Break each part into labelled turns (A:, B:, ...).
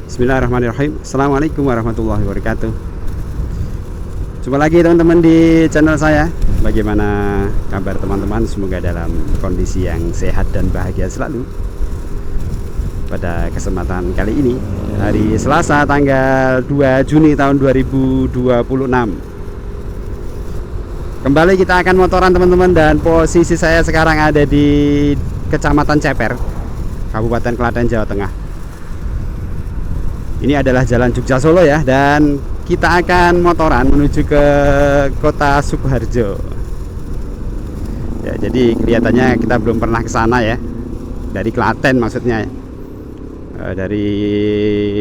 A: Bismillahirrahmanirrahim. Assalamualaikum warahmatullahi wabarakatuh. Jumpa lagi teman-teman di channel saya. Bagaimana kabar teman-teman? Semoga dalam kondisi yang sehat dan bahagia selalu. Pada kesempatan kali ini, hari Selasa tanggal 2 Juni tahun 2026, kembali kita akan motoran teman-teman, dan posisi saya sekarang ada di Kecamatan Ceper, Kabupaten Klaten, Jawa Tengah. Ini adalah Jalan Jogja Solo ya, dan kita akan motoran menuju ke Kota Sukoharjo. Ya, jadi kelihatannya kita belum pernah ke sana ya. Dari Klaten maksudnya. Dari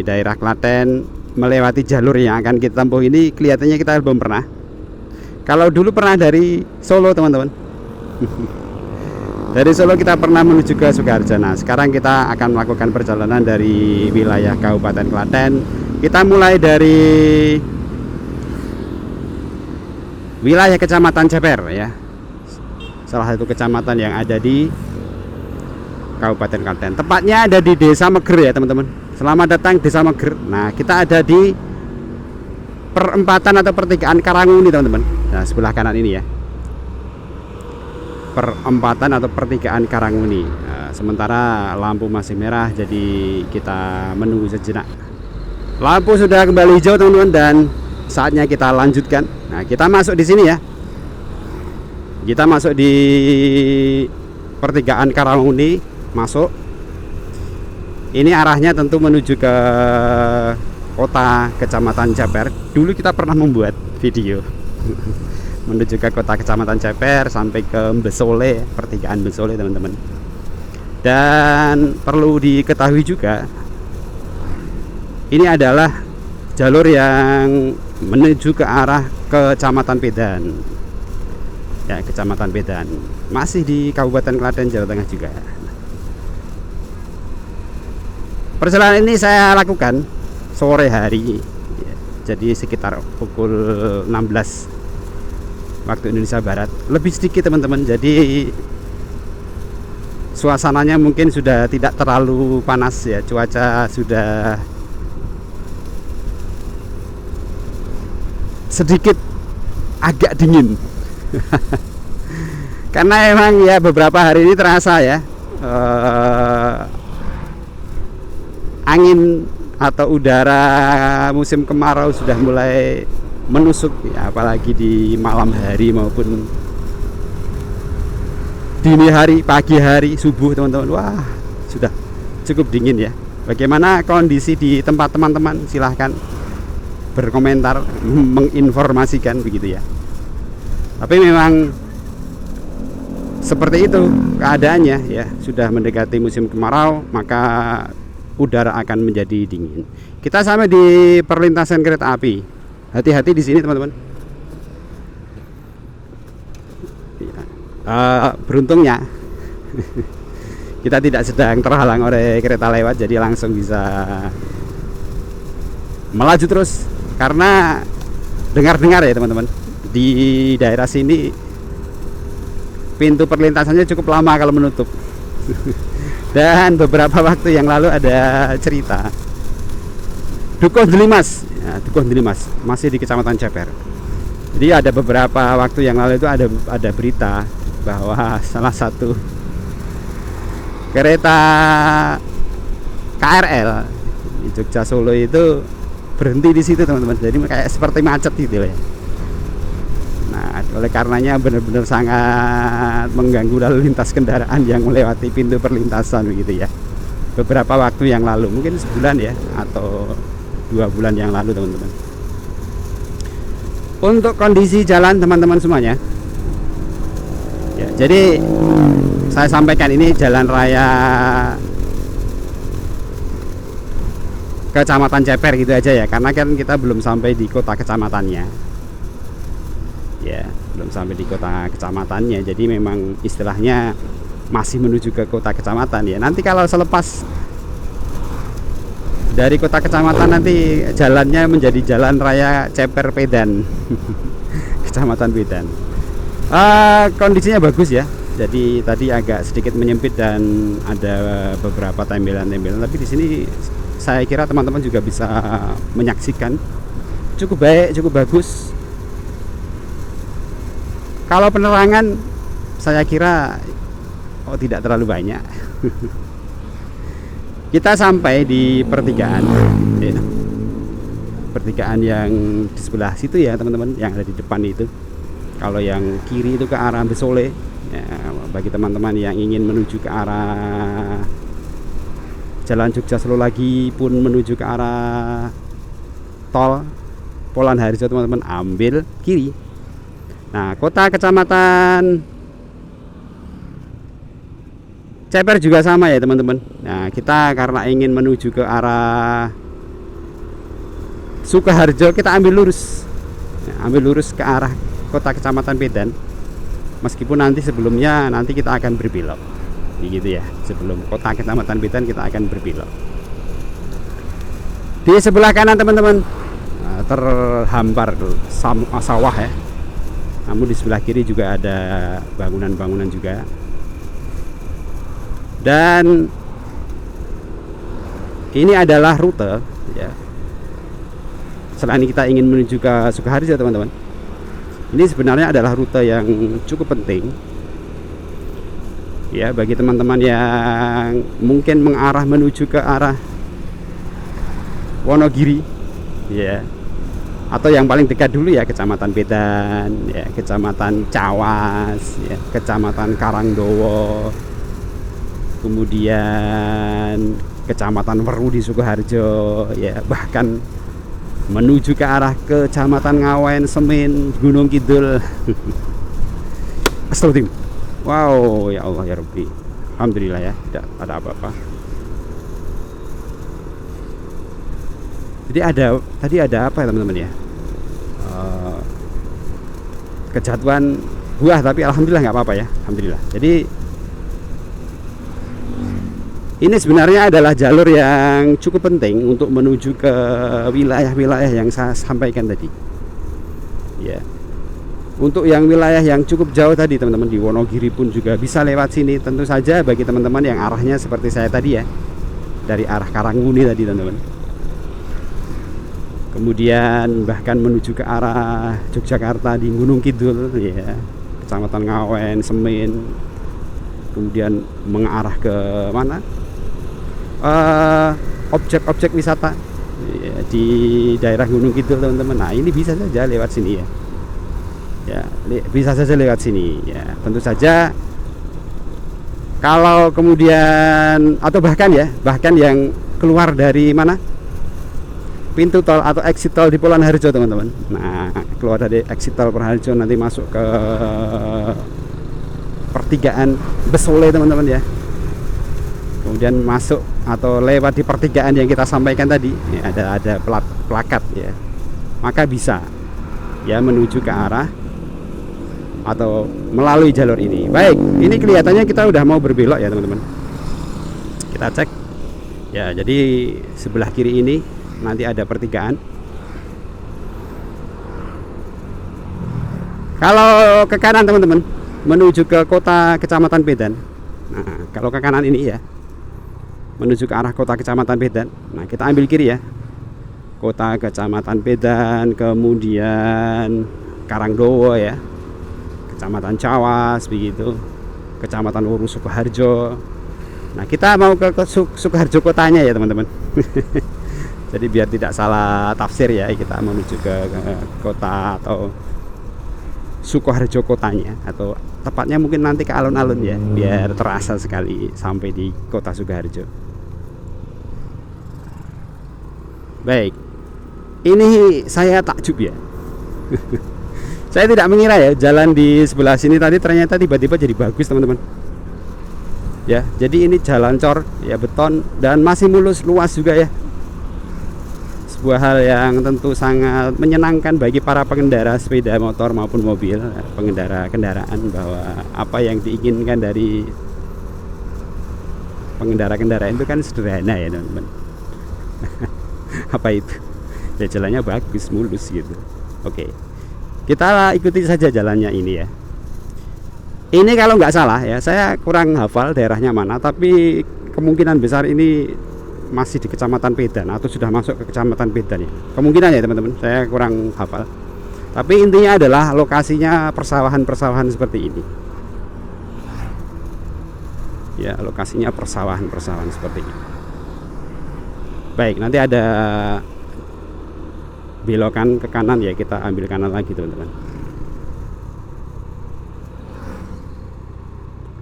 A: daerah Klaten melewati jalur yang akan kita tempuh ini kelihatannya kita belum pernah. Kalau dulu pernah dari Solo teman-teman. Dari Solo kita pernah menuju ke Sukoharjo. Nah, sekarang kita akan melakukan perjalanan dari wilayah Kabupaten Klaten. Kita mulai dari wilayah Kecamatan Ceper ya. Salah satu kecamatan yang ada di Kabupaten Klaten. Tepatnya ada di Desa Meger ya, teman-teman. Selamat datang Desa Meger. Nah, kita ada di perempatan atau pertigaan Karanguni, teman-teman. Nah, sebelah kanan ini ya. Perempatan atau pertigaan Karanguni. Nah, sementara lampu masih merah, jadi kita menunggu sejenak. Lampu sudah kembali hijau teman-teman, dan saatnya kita lanjutkan. Nah, kita masuk di sini ya. Kita masuk di pertigaan Karanguni, masuk. Ini arahnya tentu menuju ke kota Kecamatan Ceper. Dulu kita pernah membuat video menuju ke kota Kecamatan Ceper sampai ke Mbesole, pertigaan Mbesole teman-teman. Dan perlu diketahui juga, ini adalah jalur yang menuju ke arah Kecamatan Pedan. Ya, Kecamatan Pedan. Masih di Kabupaten Klaten, Jawa Tengah juga. Perjalanan ini saya lakukan sore hari. Jadi sekitar pukul 16 waktu Indonesia Barat, lebih sedikit teman-teman. Jadi suasananya mungkin sudah tidak terlalu panas ya, cuaca sudah sedikit agak dingin. Karena emang ya beberapa hari ini terasa ya angin atau udara musim kemarau sudah mulai menusuk ya, apalagi di malam hari maupun dini hari, pagi hari, subuh teman-teman. Wah, sudah cukup dingin ya. Bagaimana kondisi di tempat teman-teman? Silahkan berkomentar, menginformasikan begitu ya. Tapi memang seperti itu keadaannya ya. Sudah mendekati musim kemarau, maka udara akan menjadi dingin. Kita sampai di perlintasan kereta api. Hati-hati di sini teman-teman. Beruntungnya kita tidak sedang terhalang oleh kereta lewat, jadi langsung bisa melaju terus. Karena dengar-dengar ya teman-teman, di daerah sini pintu perlintasannya cukup lama kalau menutup. Dan beberapa waktu yang lalu ada cerita Dukuh Delimas ya, Dukuh Delimas masih di Kecamatan Ceper. Jadi ada beberapa waktu yang lalu itu ada berita bahwa salah satu kereta KRL di Jogja Solo itu berhenti di situ teman-teman. Jadi kayak seperti macet gitu ya. Nah, oleh karenanya benar-benar sangat mengganggu lalu lintas kendaraan yang melewati pintu perlintasan begitu ya. Beberapa waktu yang lalu, mungkin sebulan ya atau 2 bulan yang lalu teman-teman. Untuk kondisi jalan teman-teman semuanya ya, jadi saya sampaikan ini jalan raya Kecamatan Ceper gitu aja ya, karena kan kita belum sampai di kota kecamatannya ya, belum sampai di kota kecamatannya. Jadi memang istilahnya masih menuju ke kota kecamatan ya. Nanti kalau selepas dari kota kecamatan nanti jalannya menjadi jalan raya Ceper Pedan. Kecamatan Pedan. Kondisinya bagus ya. Jadi tadi agak sedikit menyempit dan ada beberapa tembelan-tembelan, tapi di sini saya kira teman-teman juga bisa menyaksikan. Cukup baik, cukup bagus. Kalau penerangan saya kira tidak terlalu banyak. Kita sampai di pertigaan ya. Pertigaan yang di sebelah situ ya teman-teman, yang ada di depan itu. Kalau yang kiri itu ke arah Besole ya, bagi teman-teman yang ingin menuju ke arah Jalan Jogja Solo lagi pun menuju ke arah tol Polan Harjo, teman-teman ambil kiri. Nah, kota kecamatan Ceper juga sama ya teman-teman. Nah, kita karena ingin menuju ke arah Sukoharjo, kita ambil lurus. Nah, ambil lurus ke arah kota kecamatan Pedan. Meskipun nanti sebelumnya nanti kita akan berbelok. Begitu ya. Sebelum kota kecamatan Pedan kita akan berbelok. Di sebelah kanan teman-teman terhampar sawah ya. Namun di sebelah kiri juga ada bangunan-bangunan juga. Dan ini adalah rute ya. Selain kita ingin menuju ke Sukoharjo teman-teman, ini sebenarnya adalah rute yang cukup penting ya bagi teman-teman yang mungkin mengarah menuju ke arah Wonogiri ya, atau yang paling dekat dulu ya Kecamatan Pedan ya, Kecamatan Cawas ya, Kecamatan Karangdowo, kemudian Kecamatan Weru di Sukoharjo ya, bahkan menuju ke arah Kecamatan Ngawen, Semin, Gunung Kidul. Astagfirullah. Wow, ya Allah ya Rabbi. Alhamdulillah ya, tidak ada apa-apa. Jadi tadi ada apa ya teman-teman ya? Kejatuhan buah, tapi alhamdulillah nggak apa-apa ya. Alhamdulillah. Jadi ini sebenarnya adalah jalur yang cukup penting untuk menuju ke wilayah-wilayah yang saya sampaikan tadi. Ya. Untuk yang wilayah yang cukup jauh tadi teman-teman, di Wonogiri pun juga bisa lewat sini. Tentu saja bagi teman-teman yang arahnya seperti saya tadi ya, dari arah Karangmuni tadi teman-teman. Kemudian bahkan menuju ke arah Yogyakarta di Gunung Kidul ya, Kecamatan Ngawen, Semin. Kemudian mengarah ke mana? Objek-objek wisata ya, di daerah Gunung Kidul teman-teman. Nah, ini bisa saja lewat sini ya. Ya, bisa saja lewat sini ya. Tentu saja kalau kemudian atau bahkan yang keluar dari mana? Pintu tol atau exit tol di Polan Harjo teman-teman. Nah, keluar dari exit tol Polan Harjo nanti masuk ke pertigaan Besole teman-teman ya. Kemudian masuk atau lewat di pertigaan yang kita sampaikan tadi ya, ada plakat ya, maka bisa ya menuju ke arah atau melalui jalur ini. Baik, ini kelihatannya kita udah mau berbelok ya teman-teman. Kita cek ya, jadi sebelah kiri ini nanti ada pertigaan. Kalau ke kanan teman-teman menuju ke kota Kecamatan Pedan. Nah, kalau ke kanan ini ya menuju ke arah kota Kecamatan Pedan. Nah, kita ambil kiri ya. Kota Kecamatan Pedan, kemudian Karangdowo ya, Kecamatan Cawas begitu, Kecamatan Weru Sukoharjo. Nah, kita mau ke Sukoharjo kotanya ya teman-teman. Jadi biar tidak salah tafsir ya, kita menuju ke kota atau Sukoharjo kotanya, atau tepatnya mungkin nanti ke alun-alun ya, biar terasa sekali sampai di kota Sukoharjo. Baik, ini saya takjub ya. Saya tidak mengira ya jalan di sebelah sini tadi ternyata tiba-tiba jadi bagus teman-teman. Ya, jadi ini jalan cor ya, beton, dan masih mulus, luas juga ya. Sebuah hal yang tentu sangat menyenangkan bagi para pengendara sepeda motor maupun mobil, pengendara kendaraan, bahwa apa yang diinginkan dari pengendara kendaraan itu kan sederhana ya teman-teman. Apa itu? Ya jalannya bagus, mulus gitu. Oke, kita ikuti saja jalannya ini ya. Ini kalau nggak salah ya, saya kurang hafal daerahnya mana, tapi kemungkinan besar ini masih di Kecamatan Pedan atau sudah masuk ke Kecamatan Pedan ya. Kemungkinan ya teman-teman, saya kurang hafal. Tapi intinya adalah lokasinya persawahan-persawahan seperti ini. Ya, lokasinya persawahan-persawahan seperti ini. Baik, nanti ada belokan ke kanan ya, kita ambil kanan lagi teman-teman.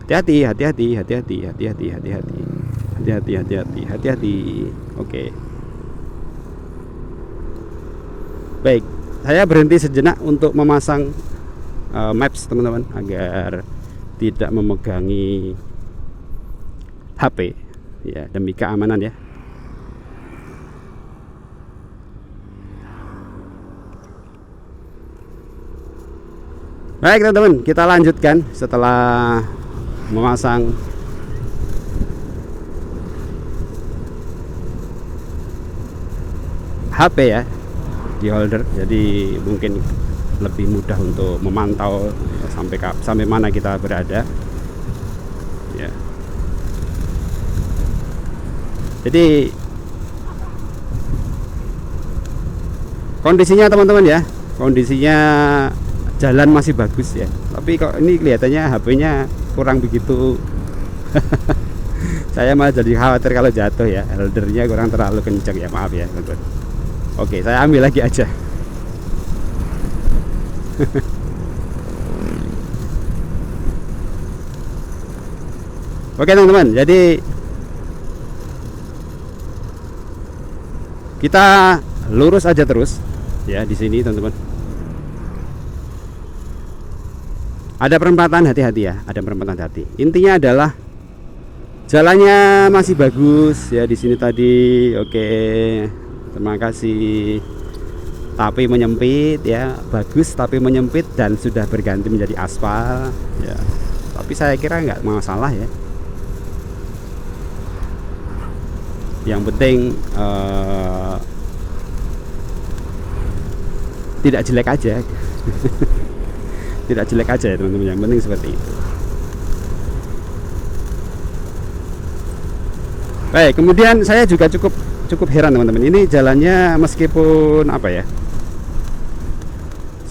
A: Hati-hati, hati-hati, hati-hati, hati-hati, hati-hati, hati-hati, hati-hati, hati-hati. Oke. Baik, saya berhenti sejenak untuk memasang maps teman-teman, agar tidak memegangi HP ya, demi keamanan ya. Baik teman-teman, kita lanjutkan setelah memasang HP ya di holder, jadi mungkin lebih mudah untuk memantau sampai mana kita berada ya. Jadi kondisinya teman-teman ya, kondisinya jalan masih bagus ya, tapi kok ini kelihatannya HP-nya kurang begitu. Saya malah jadi khawatir kalau jatuh ya, holdernya kurang terlalu kencang ya, maaf ya teman-teman. Oke, saya ambil lagi aja. Oke teman-teman, jadi kita lurus aja terus ya di sini teman-teman. Ada perempatan, hati-hati ya, ada perempatan, hati. Intinya adalah jalannya masih bagus ya di sini tadi. Oke, terima kasih. Tapi menyempit ya, bagus tapi menyempit dan sudah berganti menjadi aspal ya. Tapi saya kira nggak masalah ya. Yang penting tidak jelek aja. Tidak jelek aja ya teman-teman, yang penting seperti itu. Baik, kemudian saya juga cukup heran teman-teman, ini jalannya meskipun apa ya,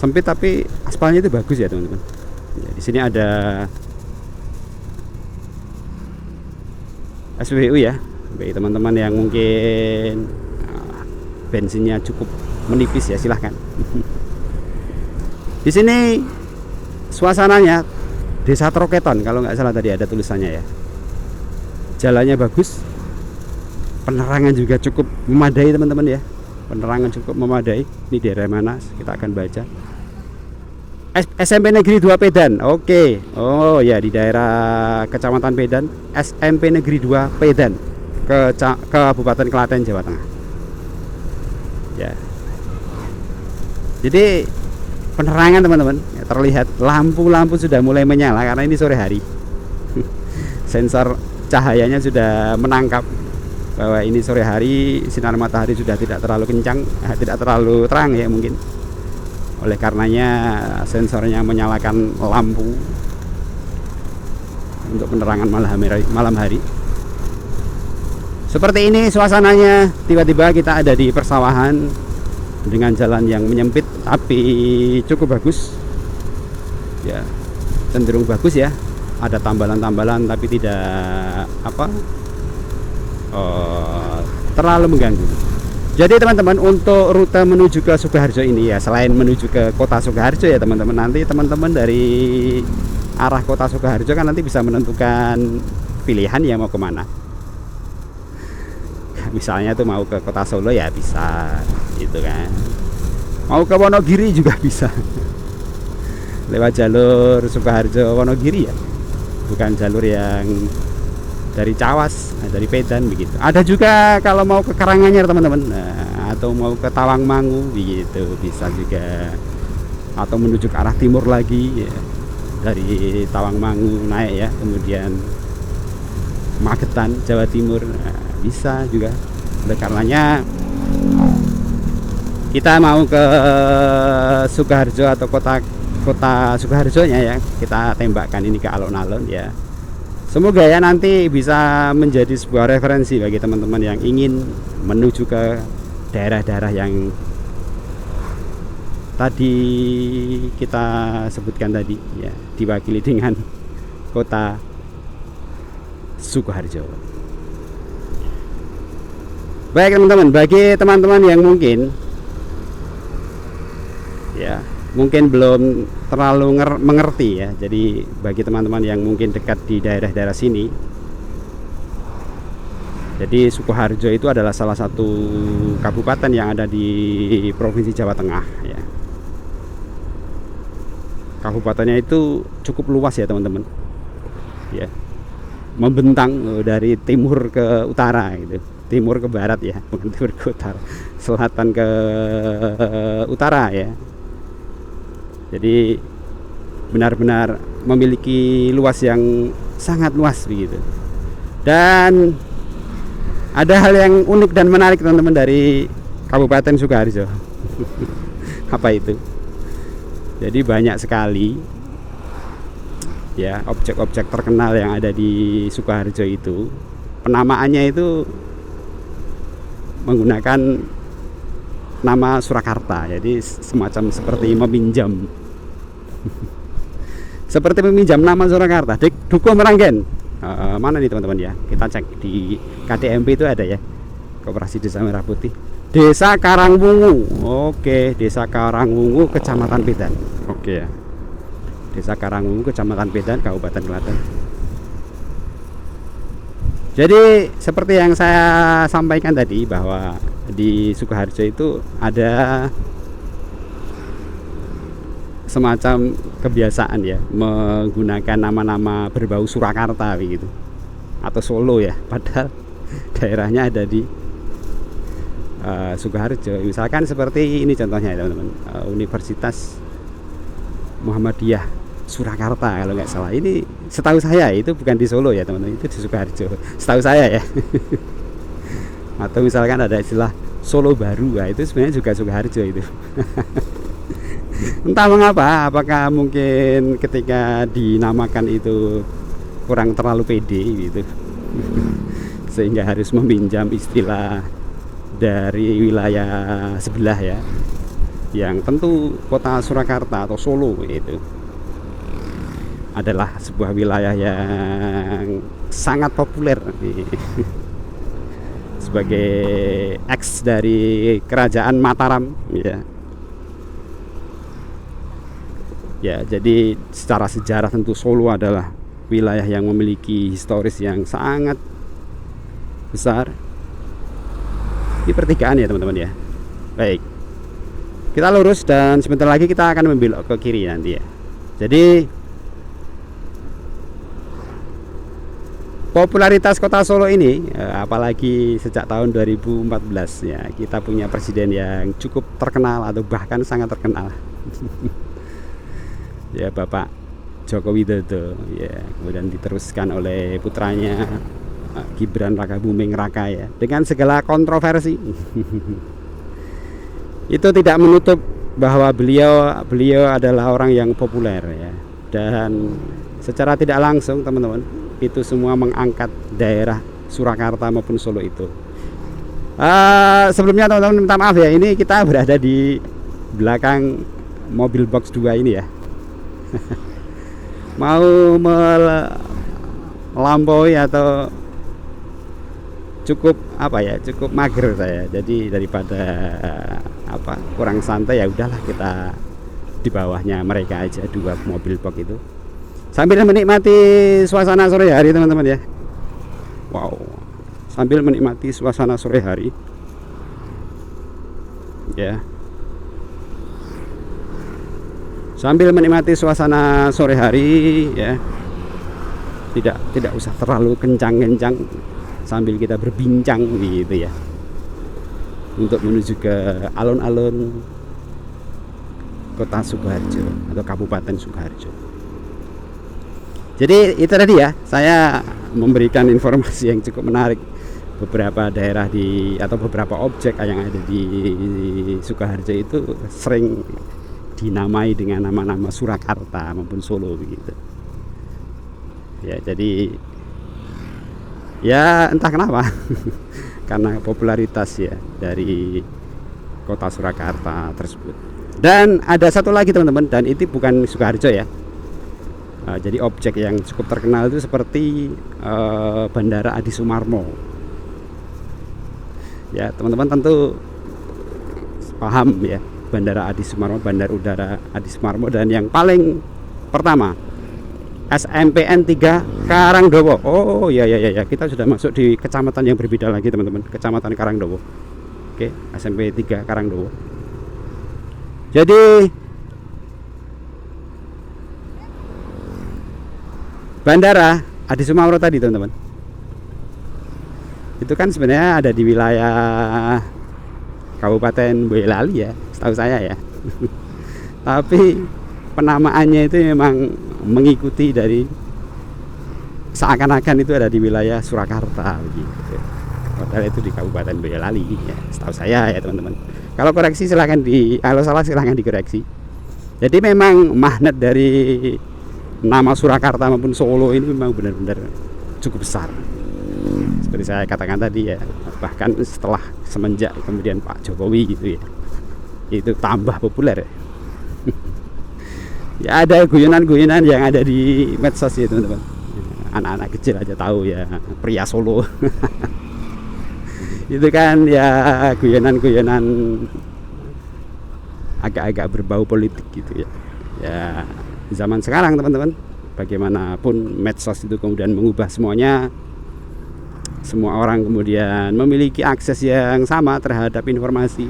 A: sempit tapi aspalnya itu bagus ya teman-teman ya. Di sini ada SWU ya, bagi teman-teman yang mungkin bensinnya cukup menipis ya, silahkan. Di sini suasananya Desa Troketon, kalau nggak salah tadi ada tulisannya ya. Jalannya bagus, penerangan juga cukup memadai teman-teman ya. Penerangan cukup memadai. Ini daerah mana? Kita akan baca. SMP Negeri 2 Pedan. Oke. Oh ya, di daerah Kecamatan Pedan, SMP Negeri 2 Pedan, ke Kabupaten Klaten, Jawa Tengah. Ya. Jadi penerangan teman-teman ya, terlihat lampu-lampu sudah mulai menyala karena ini sore hari. Sensor cahayanya sudah menangkap bahwa ini sore hari, sinar matahari sudah tidak terlalu kencang, tidak terlalu terang ya mungkin. Oleh karenanya sensornya menyalakan lampu untuk penerangan malam hari. Seperti ini suasananya, tiba-tiba kita ada di persawahan dengan jalan yang menyempit tapi cukup bagus ya, cenderung bagus ya. Ada tambalan-tambalan tapi tidak terlalu mengganggu. Jadi teman-teman, untuk rute menuju ke Sukoharjo ini ya, selain menuju ke kota Sukoharjo ya teman-teman, nanti teman-teman dari arah kota Sukoharjo kan nanti bisa menentukan pilihan ya mau kemana. Misalnya tuh mau ke kota Solo ya bisa gitu kan, mau ke Wonogiri juga bisa lewat jalur Sukoharjo Wonogiri ya, bukan jalur yang dari Cawas, dari Pedan begitu. Ada juga kalau mau ke Karanganyar teman-teman, atau mau ke Tawangmangu begitu bisa juga, atau menuju ke arah timur lagi ya, dari Tawangmangu naik ya, kemudian Magetan Jawa Timur, bisa juga. Oleh karenanya kita mau ke Sukoharjo atau kota Sukoharjonya ya, kita tembakkan ini ke alun-alun ya, Semoga ya nanti bisa menjadi sebuah referensi bagi teman-teman yang ingin menuju ke daerah-daerah yang tadi kita sebutkan tadi ya, diwakili dengan kota Sukoharjo. Baik teman-teman, bagi teman-teman yang mungkin belum terlalu mengerti ya, jadi bagi teman-teman yang mungkin dekat di daerah-daerah sini, jadi Sukoharjo itu adalah salah satu kabupaten yang ada di Provinsi Jawa Tengah ya. Kabupatennya itu cukup luas ya teman-teman ya, membentang dari timur ke utara gitu, timur ke barat ya, bukan timur ke utara, selatan ke utara ya. Jadi benar-benar memiliki luas yang sangat luas begitu. Dan ada hal yang unik dan menarik teman-teman dari Kabupaten Sukoharjo. Apa itu? Jadi banyak sekali ya objek-objek terkenal yang ada di Sukoharjo itu. Penamaannya itu menggunakan nama Surakarta. Jadi semacam seperti meminjam seperti meminjam nama Surakarta. Dukuh Meranggen. Mana nih teman-teman ya? Kita cek di KDMP itu ada ya, Koperasi Desa Merah Putih. Desa Karangwungu. Oke, Desa Karangwungu, Kecamatan Pedan. Oke ya. Desa Karangwungu, Kecamatan Pedan, Kabupaten Klaten. Jadi seperti yang saya sampaikan tadi, bahwa di Sukoharjo itu ada semacam kebiasaan ya, menggunakan nama-nama berbau Surakarta begitu, atau Solo ya, padahal daerahnya ada di Sukoharjo. Misalkan seperti ini contohnya ya teman-teman, Universitas Muhammadiyah Surakarta kalau nggak salah. Ini setahu saya itu bukan di Solo ya teman-teman, itu di Sukoharjo setahu saya ya. Atau misalkan ada istilah Solo Baru, nah itu sebenarnya juga Sukoharjo itu. Entah mengapa, apakah mungkin ketika dinamakan itu kurang terlalu pede gitu, sehingga harus meminjam istilah dari wilayah sebelah ya, yang tentu kota Surakarta atau Solo itu adalah sebuah wilayah yang sangat populer sebagai eks dari kerajaan Mataram ya. Ya, jadi secara sejarah tentu Solo adalah wilayah yang memiliki historis yang sangat besar di pertigaan ya teman-teman ya. Baik, kita lurus dan sebentar lagi kita akan membelok ke kiri nanti ya. Jadi popularitas kota Solo ini, apalagi sejak tahun 2014 ya, kita punya presiden yang cukup terkenal atau bahkan sangat terkenal. Ya, Bapak Joko Widodo ya, kemudian diteruskan oleh putranya Gibran Rakabuming Raka ya, dengan segala kontroversi. Itu tidak menutup bahwa beliau adalah orang yang populer ya, dan secara tidak langsung teman-teman itu semua mengangkat daerah Surakarta maupun Solo itu. Sebelumnya teman-teman minta maaf ya, ini kita berada di belakang mobil box 2 ini ya. Mau melampaui atau cukup cukup mager saya. Jadi daripada kurang santai, ya udahlah kita di bawahnya mereka aja, 2 mobil box itu, sambil menikmati suasana sore hari teman-teman ya. Wow, sambil menikmati suasana sore hari ya, sambil menikmati suasana sore hari ya, tidak usah terlalu kencang-kencang, sambil kita berbincang gitu ya, untuk menuju ke alun-alun kota Sukoharjo atau Kabupaten Sukoharjo. Jadi itu tadi ya, saya memberikan informasi yang cukup menarik, beberapa daerah atau beberapa objek yang ada di Sukoharjo itu sering dinamai dengan nama-nama Surakarta maupun Solo begitu ya. Jadi Ya entah kenapa karena popularitas ya dari kota Surakarta tersebut. Dan ada satu lagi teman-teman, dan itu bukan Sukoharjo ya. Jadi objek yang cukup terkenal itu seperti Bandara Adi Sumarmo. Ya teman-teman tentu paham ya, Bandara Adi Sumarmo, Bandar Udara Adi Sumarmo, dan yang paling pertama SMPN 3 Karangdowo. Oh ya, kita sudah masuk di kecamatan yang berbeda lagi teman-teman, Kecamatan Karangdowo. Oke, SMP 3 Karangdowo. Jadi Bandara Adi Sumarmo tadi teman-teman, itu kan sebenarnya ada di wilayah Kabupaten Boyolali ya, setahu saya ya. Tapi penamaannya itu memang mengikuti dari seakan-akan itu ada di wilayah Surakarta begitu. Padahal itu di Kabupaten Boyolali ya, setahu saya ya teman-teman. Kalau koreksi silahkan kalau salah silahkan dikoreksi. Jadi memang magnet dari nama Surakarta maupun Solo ini memang benar-benar cukup besar. Seperti saya katakan tadi ya, bahkan setelah semenjak kemudian Pak Jokowi gitu ya, itu tambah populer ya. Ya ada guyonan-guyonan yang ada di medsos ya teman-teman. Anak-anak kecil aja tahu ya, pria Solo. Itu kan ya guyonan-guyonan agak-agak berbau politik gitu ya. Ya zaman sekarang teman-teman, bagaimanapun medsos itu kemudian mengubah semuanya. Semua orang kemudian memiliki akses yang sama terhadap informasi.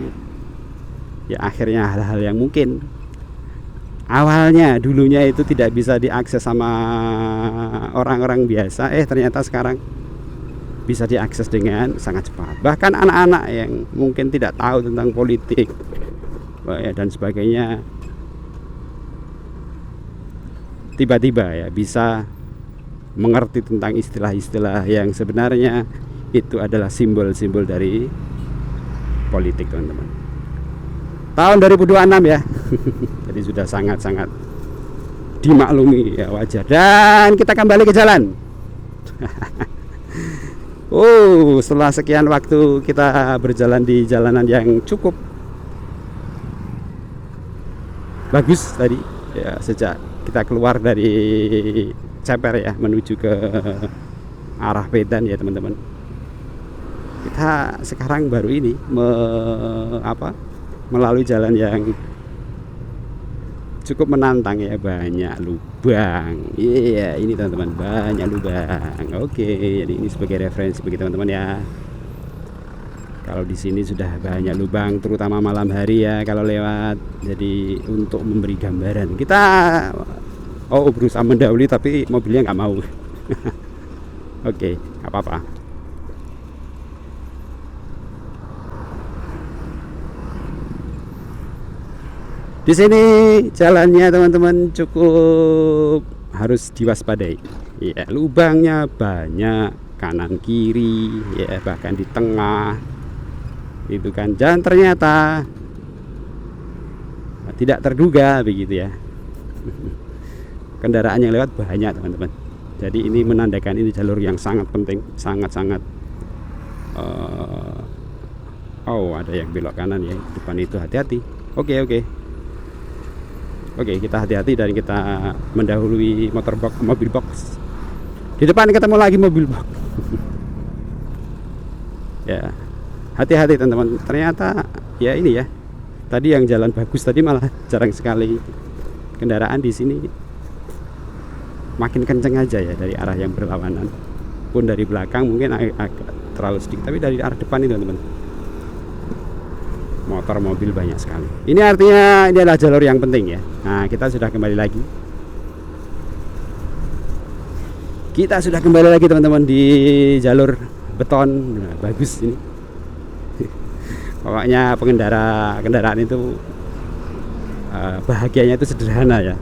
A: Ya akhirnya hal-hal yang mungkin awalnya dulunya itu tidak bisa diakses sama orang-orang biasa, ternyata sekarang bisa diakses dengan sangat cepat. Bahkan anak-anak yang mungkin tidak tahu tentang politik dan sebagainya, tiba-tiba ya bisa mengerti tentang istilah-istilah yang sebenarnya itu adalah simbol-simbol dari politik teman-teman. Tahun 2026 ya. Jadi sudah sangat-sangat dimaklumi ya, wajar. Dan kita kembali ke jalan. Setelah sekian waktu kita berjalan di jalanan yang cukup bagus tadi ya, sejak kita keluar dari Ceper ya menuju ke arah Medan ya teman-teman. Kita sekarang baru ini melalui jalan yang cukup menantang ya, banyak lubang. Iya, ini teman-teman, banyak lubang. Oke, jadi ini sebagai referensi bagi teman-teman ya. Kalau di sini sudah banyak lubang, terutama malam hari ya kalau lewat. Jadi untuk memberi gambaran, kita berusaha mendahului tapi mobilnya nggak mau. Oke, nggak apa-apa. Di sini jalannya teman-teman cukup harus diwaspadai. Ya, lubangnya banyak kanan kiri ya, bahkan di tengah. Itu kan, dan ternyata tidak terduga begitu ya. Kendaraan yang lewat banyak teman-teman. Jadi ini menandakan ini jalur yang sangat penting, sangat-sangat ada yang belok kanan ya depan itu, hati-hati. Oke, kita hati-hati dan kita mendahului mobil box. Di depan ketemu lagi mobil box. Ya, hati-hati teman-teman. Ternyata ya ini ya. Tadi yang jalan bagus tadi malah jarang sekali kendaraan di sini. Makin kenceng aja ya dari arah yang berlawanan. Pun dari belakang mungkin agak terlalu sedikit, tapi dari arah depan itu teman-teman, motor mobil banyak sekali. Ini artinya ini adalah jalur yang penting ya. Nah, kita sudah kembali lagi. Teman-teman di jalur beton. Nah, bagus ini. Pokoknya kendaraan itu bahagianya itu sederhana ya.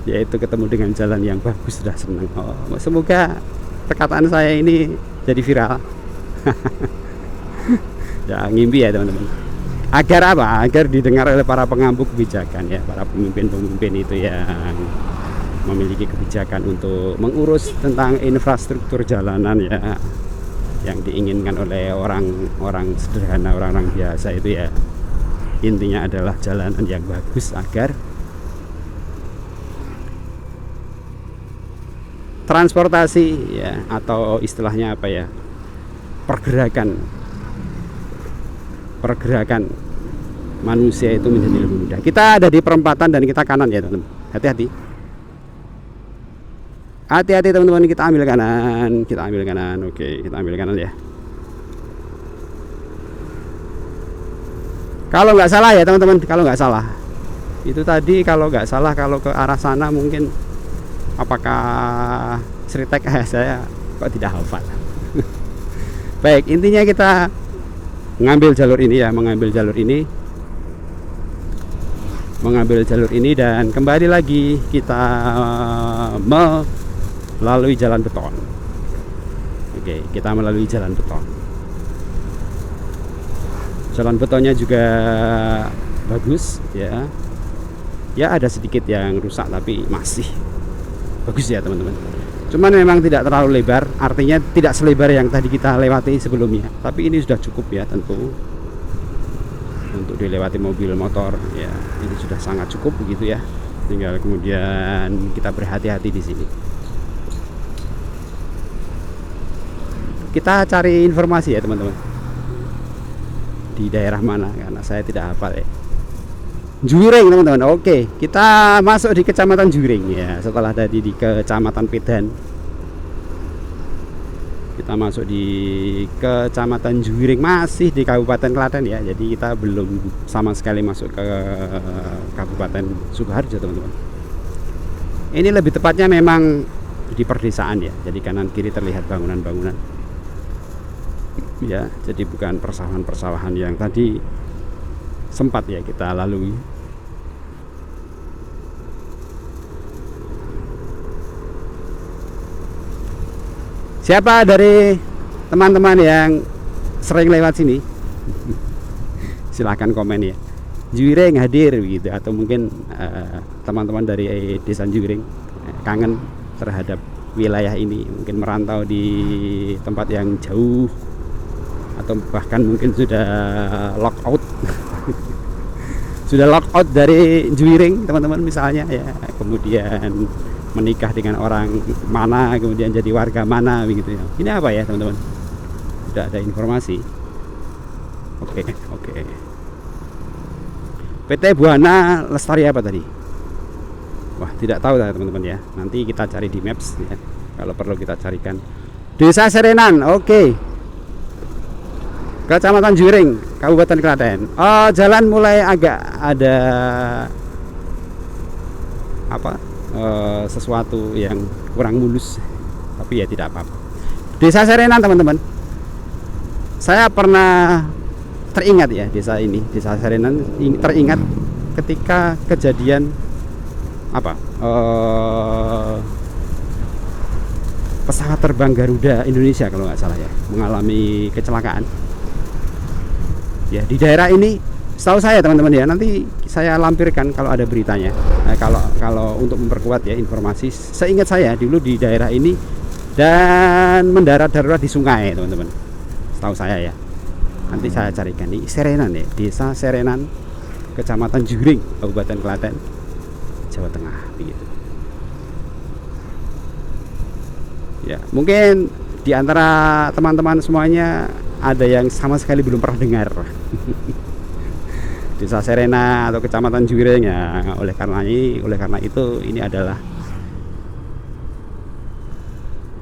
A: Yaitu ketemu dengan jalan yang bagus sudah senang. Semoga perkataan saya ini jadi viral. Ya, ngimpi ya teman-teman. Agar apa? Agar didengar oleh para pengampu kebijakan ya, para pemimpin-pemimpin itu yang memiliki kebijakan untuk mengurus tentang infrastruktur jalanan ya, yang diinginkan oleh orang-orang sederhana, orang-orang biasa itu ya, intinya adalah jalanan yang bagus agar transportasi ya, atau istilahnya apa ya, pergerakan manusia itu menjadi lebih mudah. Kita ada di perempatan dan kita kanan ya teman-teman, hati-hati teman-teman, kita ambil kanan. Oke, kita ambil kanan ya. Kalau nggak salah ya teman-teman, kalau nggak salah itu tadi, kalau nggak salah kalau ke arah sana mungkin, apakah Sritek, saya kok tidak hafal. Baik, intinya kita mengambil jalur ini dan kembali lagi kita melalui jalan beton. Oke, kita melalui jalan beton. Jalan betonnya juga bagus ya. Ya ada sedikit yang rusak tapi masih bagus ya teman-teman. Cuman memang tidak terlalu lebar, artinya tidak selebar yang tadi kita lewati sebelumnya. Tapi ini sudah cukup ya tentu untuk dilewati mobil motor ya, ini sudah sangat cukup begitu ya. Tinggal kemudian kita berhati-hati di sini. Kita cari informasi ya teman-teman, di daerah mana, karena saya tidak hafal ya. Juwiring teman-teman. Oke, kita masuk di Kecamatan Juwiring ya. Setelah tadi di Kecamatan Pedan, kita masuk di Kecamatan Juwiring, masih di Kabupaten Klaten ya. Jadi kita belum sama sekali masuk ke Kabupaten Sukoharjo teman-teman. Ini lebih tepatnya memang di perdesaan ya. Jadi kanan kiri terlihat bangunan-bangunan ya. Jadi bukan persawahan-persawahan yang tadi sempat ya kita lalui. Siapa dari teman-teman yang sering lewat sini? Silahkan komen ya. Juwiring hadir begitu, atau mungkin teman-teman dari Desa Juwiring kangen terhadap wilayah ini, mungkin merantau di tempat yang jauh, atau bahkan mungkin sudah lock out. Sudah lock out dari Juwiring teman-teman misalnya ya, kemudian menikah dengan orang mana, kemudian jadi warga mana begitu ya. Ini apa ya teman-teman? Sudah ada informasi. Oke. PT Buana Lestari apa tadi? Wah, tidak tahu teman-teman ya. Nanti kita cari di Maps ya. Kalau perlu kita carikan. Desa Serenan. Oke. Kecamatan Juwiring, Kabupaten Klaten. Oh, jalan mulai agak ada sesuatu yang kurang mulus, tapi ya tidak apa-apa. Desa Serenan teman-teman, saya pernah teringat ya, desa Serenan teringat ketika kejadian pesawat terbang Garuda Indonesia kalau nggak salah ya, mengalami kecelakaan ya di daerah ini. Setahu saya teman-teman ya, nanti saya lampirkan kalau ada beritanya. Nah, kalau untuk memperkuat ya informasi, seingat saya dulu di daerah ini dan mendarat darurat di sungai teman-teman. Setahu saya ya. Nanti saya carikan di Serenan ya, Desa Serenan, Kecamatan Juwiring, Kabupaten Klaten, Jawa Tengah begitu. Ya, mungkin di antara teman-teman semuanya ada yang sama sekali belum pernah dengar Desa Serena atau Kecamatan Juwiring ya. Oleh karena itu ini adalah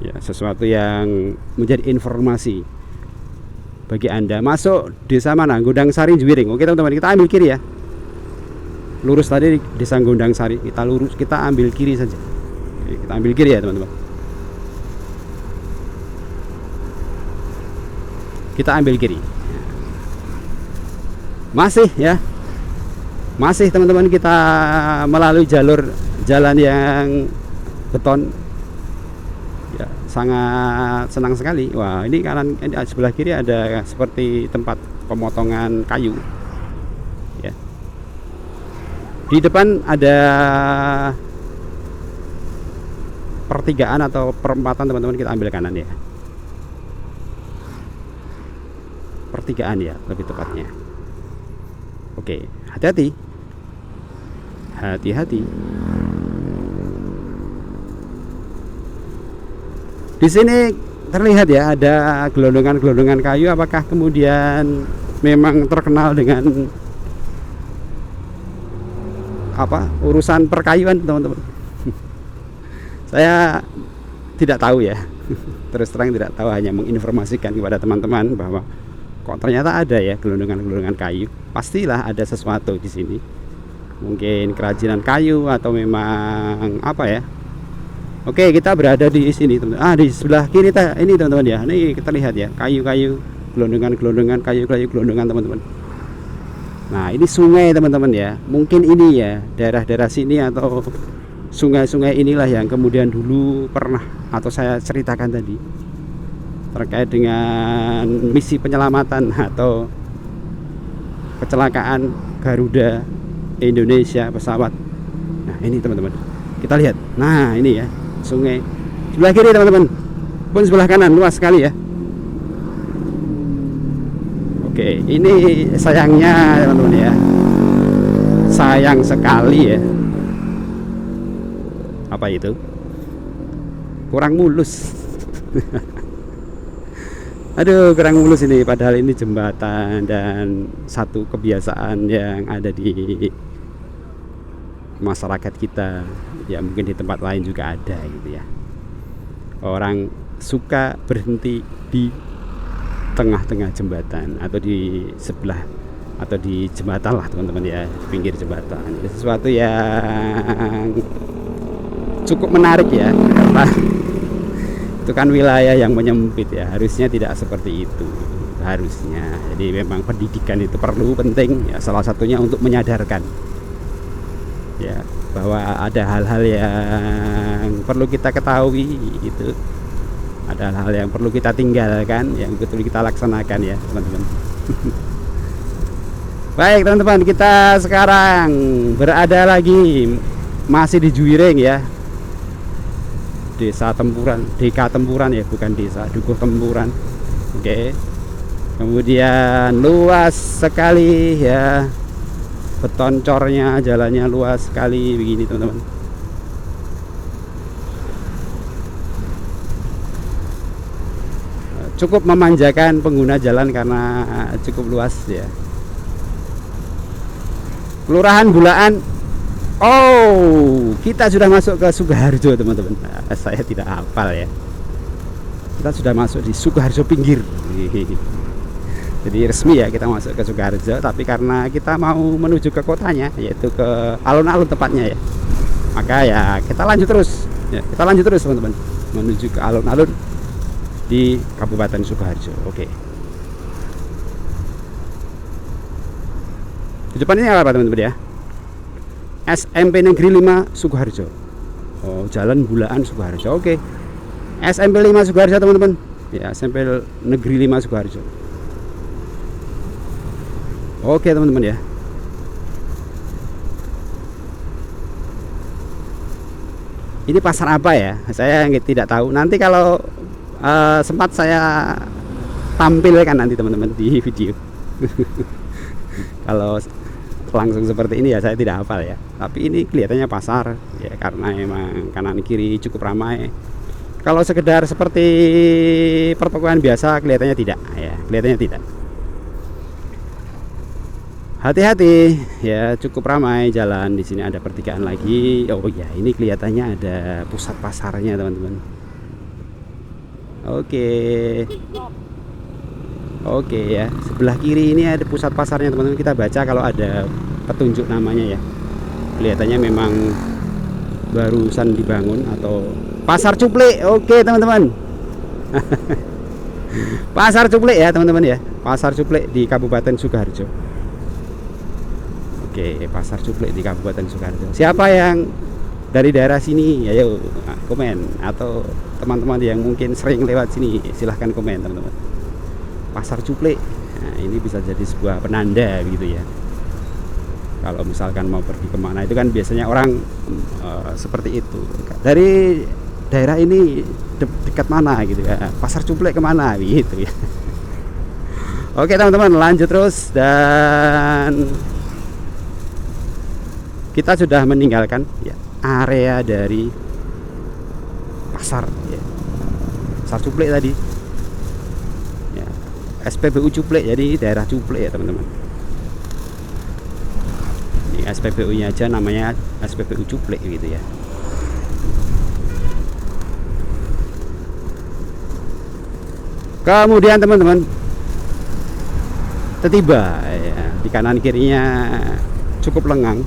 A: ya sesuatu yang menjadi informasi bagi Anda. Masuk desa mana? Gondang Sari Juwiring. Oke teman-teman, kita ambil kiri ya. Lurus tadi Desa Gondang Sari, kita ambil kiri saja. Oke, kita ambil kiri ya teman-teman. Kita ambil kiri. Masih teman-teman, kita melalui jalan yang beton ya, sangat senang sekali. Wah, ini kanan, ini sebelah kiri ada seperti tempat pemotongan kayu ya. Di depan ada pertigaan atau perempatan teman-teman, kita ambil kanan ya. Pertigaan ya lebih tepatnya. Oke, hati-hati. Hati-hati. Di sini terlihat ya ada gelondongan-gelondongan kayu. Apakah kemudian memang terkenal dengan apa urusan perkayuan teman-teman? Saya tidak tahu ya. Terus terang tidak tahu, hanya menginformasikan kepada teman-teman bahwa kok ternyata ada ya gelondongan-gelondongan kayu. Pastilah ada sesuatu di sini. Mungkin kerajinan kayu atau memang apa ya. Oke, kita berada di sini teman-teman. Di sebelah kiri ini teman-teman ya. Ini kita lihat ya, kayu-kayu, gelondongan-gelondongan, kayu-kayu gelondongan teman-teman. Nah, ini sungai teman-teman ya. Mungkin ini ya daerah-daerah sini atau sungai-sungai inilah yang kemudian dulu pernah atau saya ceritakan tadi terkait dengan misi penyelamatan atau kecelakaan Garuda Indonesia pesawat. Nah, ini teman-teman, kita lihat. Nah, ini ya sungai sebelah kiri teman-teman, pun sebelah kanan luas sekali ya. Oke, ini sayangnya teman-teman ya, sayang sekali ya. Apa itu? Kurang mulus. Aduh, kurang mulus ini, padahal ini jembatan dan satu kebiasaan yang ada di masyarakat kita ya, mungkin di tempat lain juga ada gitu ya. Orang suka berhenti di tengah-tengah jembatan atau di sebelah atau di jembatan lah teman-teman ya, pinggir jembatan. Sesuatu yang cukup menarik ya, karena itu kan wilayah yang menyempit ya, harusnya tidak seperti itu harusnya. Jadi memang pendidikan itu perlu, penting ya, salah satunya untuk menyadarkan ya bahwa ada hal-hal yang perlu kita ketahui, itu ada hal-hal yang perlu kita tinggalkan, yang betul kita laksanakan ya teman-teman. Baik teman-teman, kita sekarang berada lagi masih di Juwiring ya, Desa Tempuran, DK Tempuran ya, bukan desa, Dukuh Tempuran. Oke. Kemudian luas sekali ya, beton cornya, jalannya luas sekali begini teman-teman. Cukup memanjakan pengguna jalan karena cukup luas ya. Kelurahan Bulaan. Oh, kita sudah masuk ke Sukoharjo teman-teman. Nah, saya tidak hafal ya. Kita sudah masuk di Sukoharjo pinggir. Jadi resmi ya kita masuk ke Sukoharjo, tapi karena kita mau menuju ke kotanya, yaitu ke alun-alun tepatnya ya, maka ya kita lanjut terus ya, kita lanjut terus teman-teman, menuju ke alun-alun di Kabupaten Sukoharjo. Oke. Di depan ini apa teman-teman ya? SMP Negeri 5 Sukoharjo. Oh, Jalan Bulaan Sukoharjo. Oke. SMP 5 Sukoharjo teman-teman. Ya, SMP Negeri 5 Sukoharjo. Oke teman-teman ya. Ini pasar apa ya? Saya tidak tahu. Nanti kalau sempat saya tampilkan nanti teman-teman di video. Kalau langsung seperti ini ya saya tidak hafal ya. Tapi ini kelihatannya pasar ya, karena emang kanan kiri cukup ramai. Kalau sekedar seperti pertokoan biasa kelihatannya tidak ya, kelihatannya tidak. Hati-hati ya, cukup ramai jalan di sini. Ada pertigaan lagi. Oh ya, ini kelihatannya ada pusat pasarnya teman-teman. Oke ya, sebelah kiri ini ada pusat pasarnya teman-teman. Kita baca kalau ada petunjuk namanya ya. Kelihatannya memang barusan dibangun atau pasar cuplik. Oke teman-teman. Pasar cuplik ya teman-teman ya. Pasar cuplik di Kabupaten Sukoharjo. Oke, pasar cuplik di Kabupaten Sukoharjo. Siapa yang dari daerah sini, ayo komen, atau teman-teman yang mungkin sering lewat sini silahkan komen teman-teman. Pasar cuplik, nah, ini bisa jadi sebuah penanda gitu ya. Kalau misalkan mau pergi kemana, itu kan biasanya orang seperti itu. Dari daerah ini dekat mana gitu ya, pasar cuplek kemana gitu ya. Oke teman-teman, lanjut terus, dan kita sudah meninggalkan ya area dari pasar ya, pasar cuplek tadi ya, SPBU Cuplek, jadi daerah Cuplek ya teman-teman. Ini SPBU nya aja namanya SPBU Cuplek gitu ya. Kemudian teman-teman, tiba ya, di kanan kirinya cukup lengang,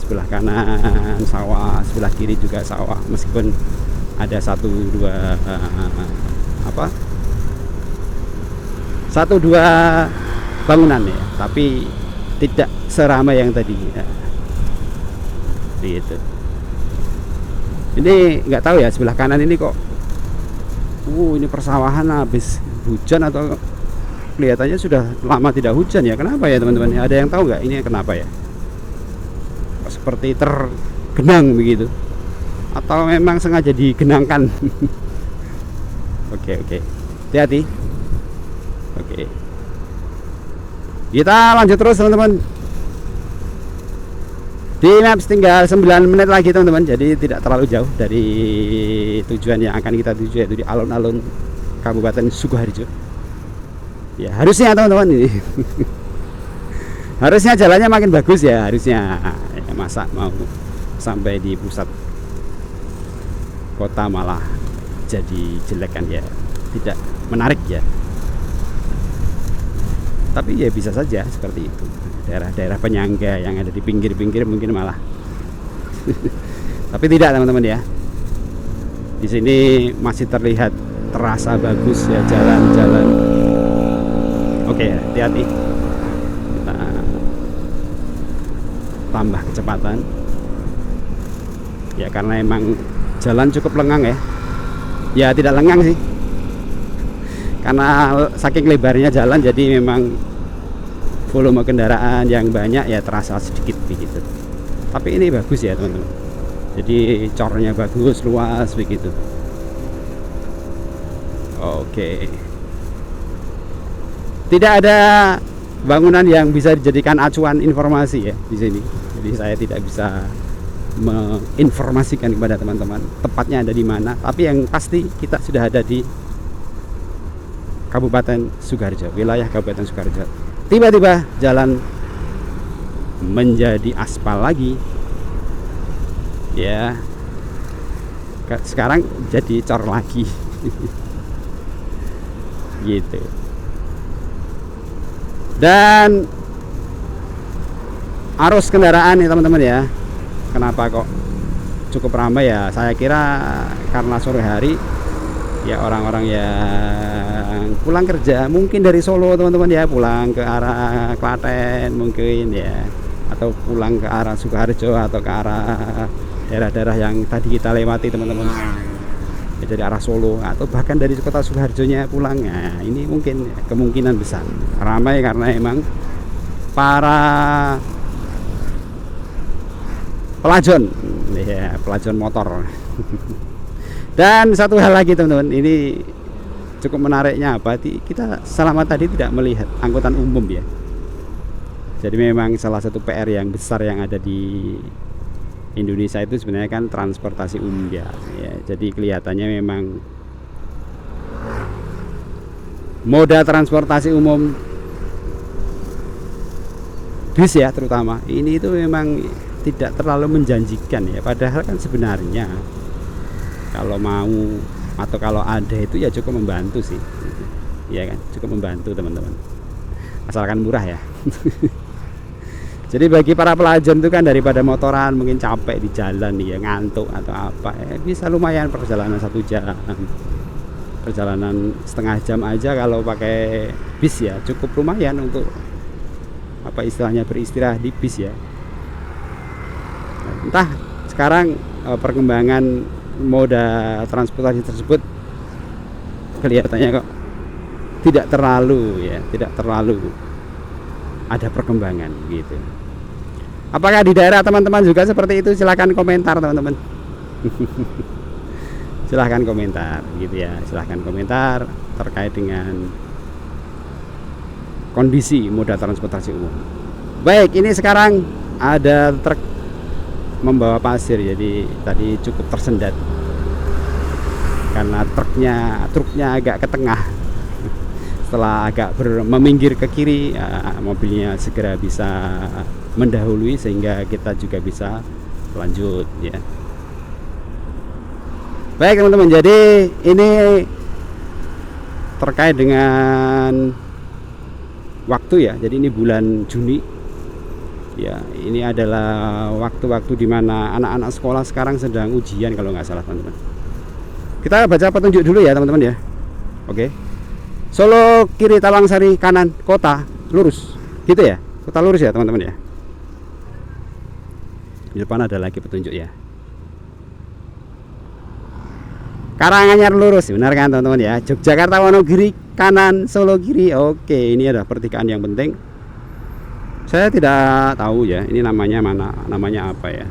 A: sebelah kanan sawah, sebelah kiri juga sawah, meskipun ada satu dua bangunan ya, tapi tidak seramai yang tadi ya. Gitu. Ini nggak tahu ya, sebelah kanan ini kok ini persawahan habis hujan atau kelihatannya sudah lama tidak hujan ya. Kenapa ya teman-teman? Ada yang tahu nggak ini kenapa ya? Seperti tergenang begitu, atau memang sengaja digenangkan? Oke, hati-hati. Oke, kita lanjut terus teman-teman. Di maps tinggal 9 menit lagi teman-teman, jadi tidak terlalu jauh dari tujuan yang akan kita tuju, yaitu di alun-alun Kabupaten Sukoharjo. Ya harusnya teman-teman ini harusnya jalannya makin bagus ya, harusnya ya, masa mau sampai di pusat kota malah jadi jelek kan ya, tidak menarik ya. Tapi ya bisa saja seperti itu. Daerah-daerah penyangga yang ada di pinggir-pinggir mungkin malah tapi tidak teman-teman ya. Di sini masih terlihat terasa bagus ya jalan-jalan. Oke, hati-hati. Kita tambah kecepatan. Ya karena emang jalan cukup lengang ya. Ya tidak lengang sih, karena saking lebarnya jalan, jadi memang volume kendaraan yang banyak ya terasa sedikit begitu. Tapi ini bagus ya teman-teman, jadi cornya bagus, luas begitu. Oke, tidak ada bangunan yang bisa dijadikan acuan informasi ya di sini, jadi saya tidak bisa menginformasikan kepada teman-teman tepatnya ada di mana. Tapi yang pasti kita sudah ada di Kabupaten Sukoharjo, wilayah Kabupaten Sukoharjo. Tiba-tiba jalan menjadi aspal lagi ya, sekarang jadi cor lagi gitu. Dan arus kendaraan ya teman-teman ya, kenapa kok cukup ramai ya? Saya kira karena sore hari ya, orang-orang yang pulang kerja mungkin dari Solo teman-teman ya, pulang ke arah Klaten mungkin ya, atau pulang ke arah Sukoharjo atau ke arah daerah-daerah yang tadi kita lewati teman-teman ya, dari arah Solo atau bahkan dari kota Sukoharjonya pulang. Nah, ini mungkin kemungkinan besar ramai karena emang para pelajon ya, pelajon motor. Dan satu hal lagi teman-teman, ini cukup menariknya apa? Kita selama tadi tidak melihat angkutan umum ya. Jadi memang salah satu PR yang besar yang ada di Indonesia itu sebenarnya kan transportasi umum ya. Jadi kelihatannya memang moda transportasi umum bis ya terutama ini itu memang tidak terlalu menjanjikan ya. Padahal kan sebenarnya kalau mau atau kalau ada itu ya cukup membantu sih ya kan, cukup membantu teman-teman, asalkan murah ya. Jadi bagi para pelajar itu kan daripada motoran mungkin capek di jalan ya, ngantuk atau apa ya, bisa lumayan perjalanan 1 jam, perjalanan setengah jam aja kalau pakai bis ya cukup lumayan untuk apa istilahnya beristirahat di bis ya. Entah sekarang perkembangan moda transportasi tersebut kelihatannya kok tidak terlalu ya, tidak terlalu ada perkembangan gitu. Apakah di daerah teman-teman juga seperti itu? Silahkan komentar teman-teman. Silahkan komentar gitu ya, silahkan komentar terkait dengan kondisi moda transportasi umum. Baik, ini sekarang ada truk membawa pasir, jadi tadi cukup tersendat karena truknya agak ke tengah. Setelah agak meminggir ke kiri, mobilnya segera bisa mendahului sehingga kita juga bisa lanjut ya. Baik teman-teman, jadi ini terkait dengan waktu ya. Jadi ini bulan Juni ya, ini adalah waktu-waktu dimana anak-anak sekolah sekarang sedang ujian kalau nggak salah teman-teman. Kita baca petunjuk dulu ya teman-teman ya. Oke, Solo kiri, Tawangsari kanan, kota lurus gitu ya, kota lurus ya teman-teman ya. Di depan ada lagi petunjuk ya, Karanganyar lurus, benar kan teman-teman ya. Yogyakarta Wonogiri kanan, Solo kiri. Oke, ini ada pertigaan yang penting. Saya tidak tahu ya, ini namanya namanya apa ya.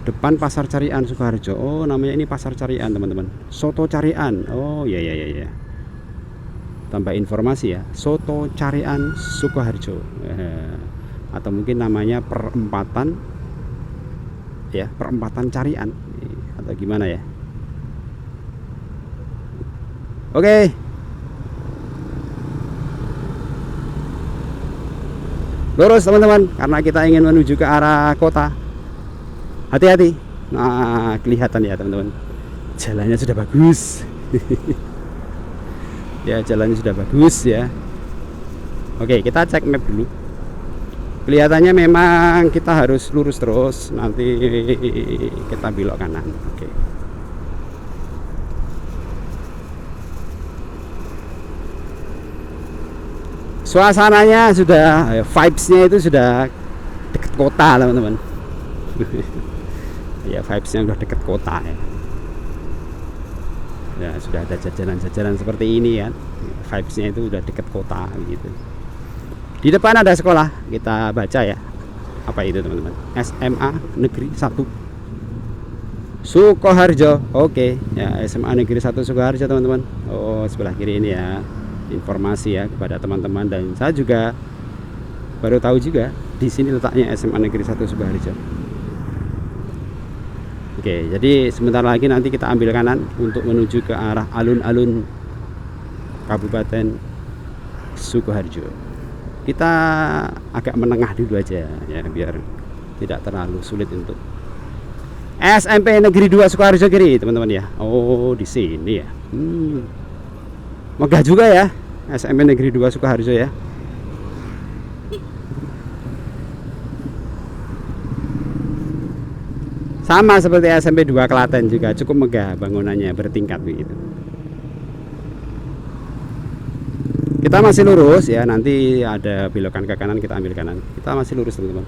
A: Depan Pasar Carian Sukoharjo. Oh, namanya ini Pasar Carian teman-teman. Soto Carian. Oh ya. Tambah informasi ya, Soto Carian Sukoharjo. Atau mungkin namanya perempatan ya, perempatan Carian atau gimana ya. Oke. Lurus teman-teman, karena kita ingin menuju ke arah kota. Hati-hati. Nah, kelihatan ya teman-teman, jalannya sudah bagus. Ya, jalannya sudah bagus ya. Oke, kita cek map dulu. Kelihatannya memang kita harus lurus terus, nanti kita belok kanan. Oke. Suasananya sudah, vibesnya itu sudah deket kota teman-teman. Ya, vibesnya sudah deket kota ya. Ya, sudah ada jajanan-jajanan seperti ini ya. Vibesnya itu sudah deket kota gitu. Di depan ada sekolah, kita baca ya. Apa itu teman-teman? SMA Negeri 1 Sukoharjo. Oke ya, SMA Negeri 1 Sukoharjo teman-teman. Oh, sebelah kiri ini ya. Informasi ya kepada teman-teman, dan saya juga baru tahu juga di sini letaknya SMA Negeri 1 Sukoharjo. Oke, jadi sebentar lagi nanti kita ambil kanan untuk menuju ke arah alun-alun Kabupaten Sukoharjo. Kita agak menengah dulu aja ya, biar tidak terlalu sulit untuk SMP Negeri 2 Sukoharjo kiri teman-teman ya. Oh, di sini ya. Megah juga ya SMP Negeri 2 Sukoharjo ya. Sama seperti SMP 2 Klaten juga, cukup megah bangunannya, bertingkat begitu. Kita masih lurus ya, nanti ada belokan ke kanan, kita ambil kanan. Kita masih lurus teman-teman.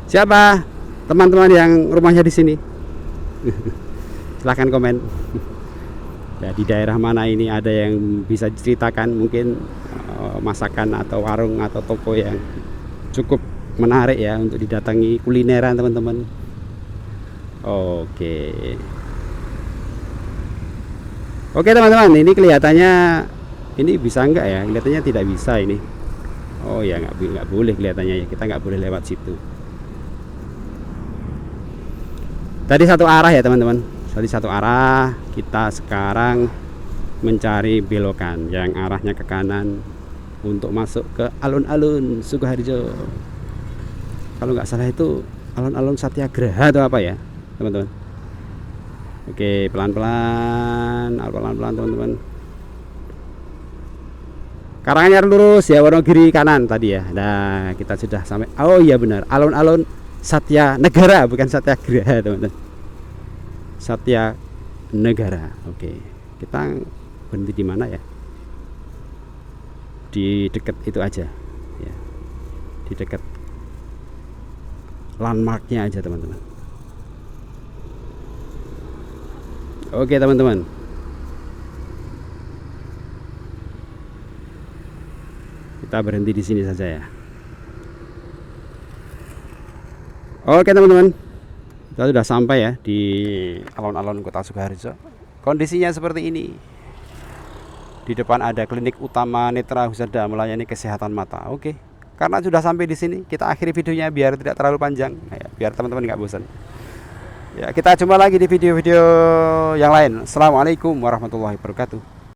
A: Siapa teman-teman yang rumahnya di sini? Silahkan komen. Ya, di daerah mana ini ada yang bisa diceritakan, mungkin masakan atau warung atau toko yang cukup menarik ya untuk didatangi, kulineran teman-teman. Oke teman-teman, ini kelihatannya ini bisa enggak ya? Kelihatannya tidak bisa ini. Oh ya, nggak boleh kelihatannya ya, kita nggak boleh lewat situ. Tadi satu arah ya teman-teman, tadi satu arah. Kita sekarang mencari belokan yang arahnya ke kanan untuk masuk ke alun-alun Sukoharjo. Kalau nggak salah itu alun-alun Satyagraha atau apa ya teman-teman. Oke, pelan-pelan teman-teman. Karanganyar lurus ya, Wonogiri kanan tadi ya. Nah, kita sudah sampai. Oh iya benar, alun-alun Satyanegara, bukan Satyagraha teman-teman. Satyanegara. Oke, kita berhenti di mana ya? Di dekat itu aja ya, di dekat landmarknya aja teman-teman. Oke teman-teman, kita berhenti di sini saja ya. Oke teman-teman, kita sudah sampai ya di alun-alun Kota Sukoharjo. Kondisinya seperti ini. Di depan ada klinik utama Netra Husada melayani kesehatan mata. Oke, karena sudah sampai di sini, kita akhiri videonya biar tidak terlalu panjang, ya, biar teman-teman nggak bosan. Ya, kita jumpa lagi di video-video yang lain. Assalamualaikum warahmatullahi wabarakatuh.